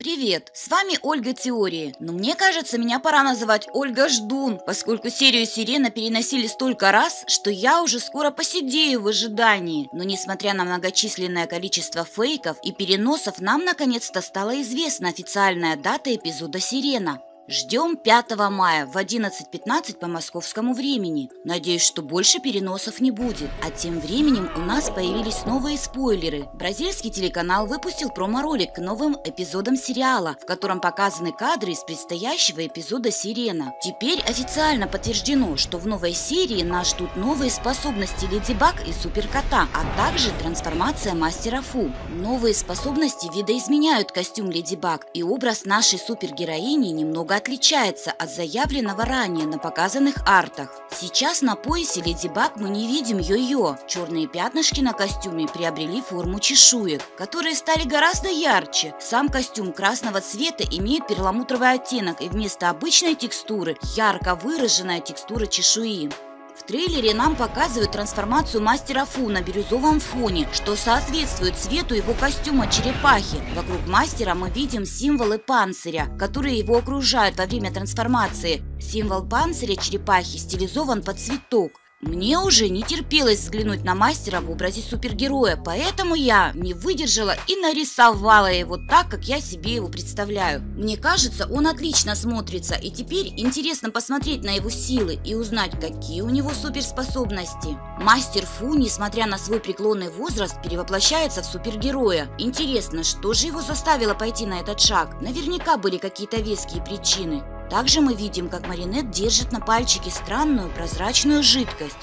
Привет, с вами Ольга Теории, но мне кажется, меня пора называть Ольга Ждун, поскольку серию «Сирена» переносили столько раз, что я уже скоро посидею в ожидании. Но несмотря на многочисленное количество фейков и переносов, нам наконец-то стала известна официальная дата эпизода «Сирена». Ждем 5 мая в 11:15 по московскому времени. Надеюсь, что больше переносов не будет. А тем временем у нас появились новые спойлеры. Бразильский телеканал выпустил промо-ролик к новым эпизодам сериала, в котором показаны кадры из предстоящего эпизода «Сирена». Теперь официально подтверждено, что в новой серии нас ждут новые способности Леди Баг и Суперкота, а также трансформация Мастера Фу. Новые способности видоизменяют костюм Леди Баг, и образ нашей супергероини немного отличается от заявленного ранее на показанных артах. Сейчас на поясе Леди Баг мы не видим йо-йо. Черные пятнышки на костюме приобрели форму чешуек, которые стали гораздо ярче. Сам костюм красного цвета имеет перламутровый оттенок, и вместо обычной текстуры ярко выраженная текстура чешуи. В трейлере нам показывают трансформацию Мастера Фу на бирюзовом фоне, что соответствует цвету его костюма черепахи. Вокруг мастера мы видим символы панциря, которые его окружают во время трансформации. Символ панциря черепахи стилизован под цветок. Мне уже не терпелось взглянуть на мастера в образе супергероя, поэтому я не выдержала и нарисовала его так, как я себе его представляю. Мне кажется, он отлично смотрится, и теперь интересно посмотреть на его силы и узнать, какие у него суперспособности. Мастер Фу, несмотря на свой преклонный возраст, перевоплощается в супергероя. Интересно, что же его заставило пойти на этот шаг? Наверняка были какие-то веские причины. Также мы видим, как Маринет держит на пальчике странную прозрачную жидкость.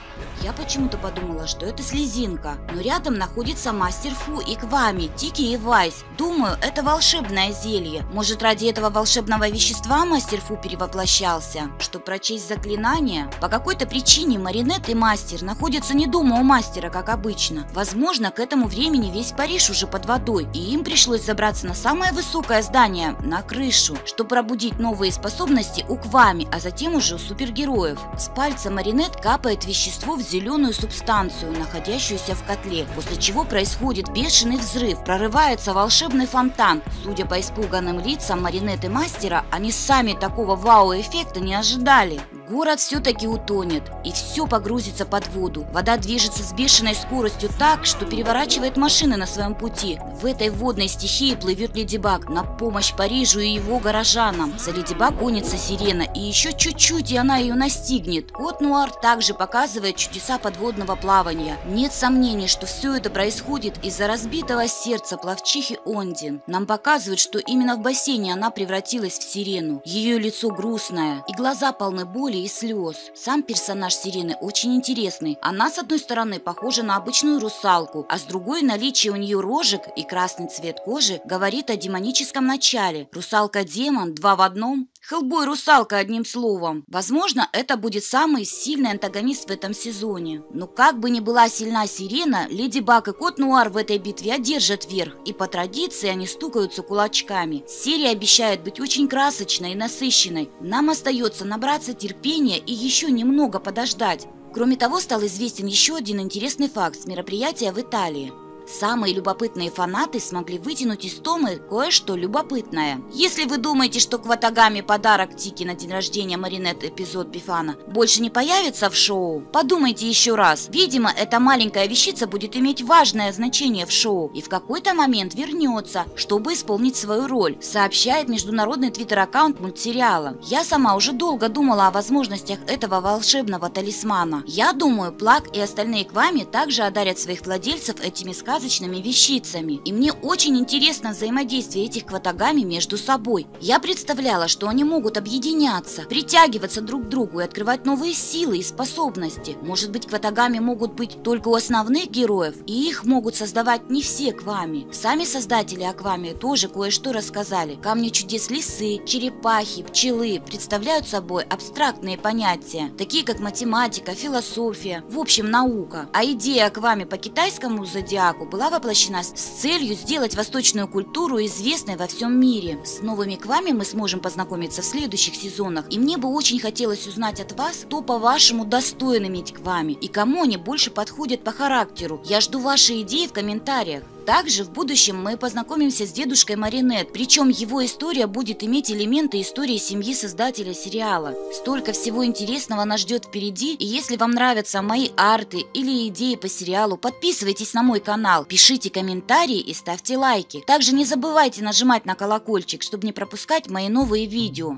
Я почему-то подумала, что это слезинка, но рядом находится Мастер Фу и Квами, Тики и Вайс. Думаю, это волшебное зелье. Может, ради этого волшебного вещества Мастер Фу перевоплощался? Чтобы прочесть заклинание? По какой-то причине Маринет и Мастер находятся не дома у мастера, как обычно. Возможно, к этому времени весь Париж уже под водой, и им пришлось забраться на самое высокое здание, на крышу, чтобы пробудить новые способности у Квами, а затем уже у супергероев. С пальца Маринет капает вещество в зеленую субстанцию, находящуюся в котле, после чего происходит бешеный взрыв, прорывается волшебный фонтан. Судя по испуганным лицам Маринет и Мастера, они сами такого вау-эффекта не ожидали. Город все-таки утонет, и все погрузится под воду. Вода движется с бешеной скоростью так, что переворачивает машины на своем пути. В этой водной стихии плывет Леди Баг на помощь Парижу и его горожанам. За Леди Баг гонится Сирена, и еще чуть-чуть, и она ее настигнет. Кот Нуар также показывает чудеса подводного плавания. Нет сомнений, что все это происходит из-за разбитого сердца пловчихи Ондин. Нам показывают, что именно в бассейне она превратилась в Сирену. Ее лицо грустное, и глаза полны боли и слез. Сам персонаж Сирены очень интересный. Она, с одной стороны, похожа на обычную русалку, а с другой, наличие у нее рожек и красный цвет кожи говорит о демоническом начале. Русалка-демон, два в одном. Хеллбой-русалка, одним словом. Возможно, это будет самый сильный антагонист в этом сезоне. Но как бы ни была сильна Сирена, Леди Баг и Кот Нуар в этой битве одержат верх, и по традиции они стукаются кулачками. Серия обещает быть очень красочной и насыщенной. Нам остается набраться терпения и еще немного подождать. Кроме того, стал известен еще один интересный факт с мероприятия в Италии. Самые любопытные фанаты смогли вытянуть из Томы кое-что любопытное. Если вы думаете, что к Ватагами подарок Тики на день рождения Маринет эпизод Бифана больше не появится в шоу, подумайте еще раз. Видимо, эта маленькая вещица будет иметь важное значение в шоу и в какой-то момент вернется, чтобы исполнить свою роль, сообщает международный твиттер-аккаунт мультсериала. Я сама уже долго думала о возможностях этого волшебного талисмана. Я думаю, Плаг и остальные Квами также одарят своих владельцев этими сказками, вещицами. И мне очень интересно взаимодействие этих кватагами между собой. Я представляла, что они могут объединяться, притягиваться друг к другу и открывать новые силы и способности. Может быть, кватагами могут быть только у основных героев, и их могут создавать не все Квами. Сами создатели Аквами тоже кое-что рассказали. Камни чудес лисы, черепахи, пчелы представляют собой абстрактные понятия, такие как математика, философия, в общем, наука. А идея Аквами по китайскому зодиаку была воплощена с целью сделать восточную культуру известной во всем мире. С новыми Квами мы сможем познакомиться в следующих сезонах, и мне бы очень хотелось узнать от вас, кто по-вашему достоин иметь Квами и кому они больше подходят по характеру. Я жду ваши идеи в комментариях. Также в будущем мы познакомимся с дедушкой Маринет, причем его история будет иметь элементы истории семьи создателя сериала. Столько всего интересного нас ждет впереди, и если вам нравятся мои арты или идеи по сериалу, подписывайтесь на мой канал, пишите комментарии и ставьте лайки. Также не забывайте нажимать на колокольчик, чтобы не пропускать мои новые видео.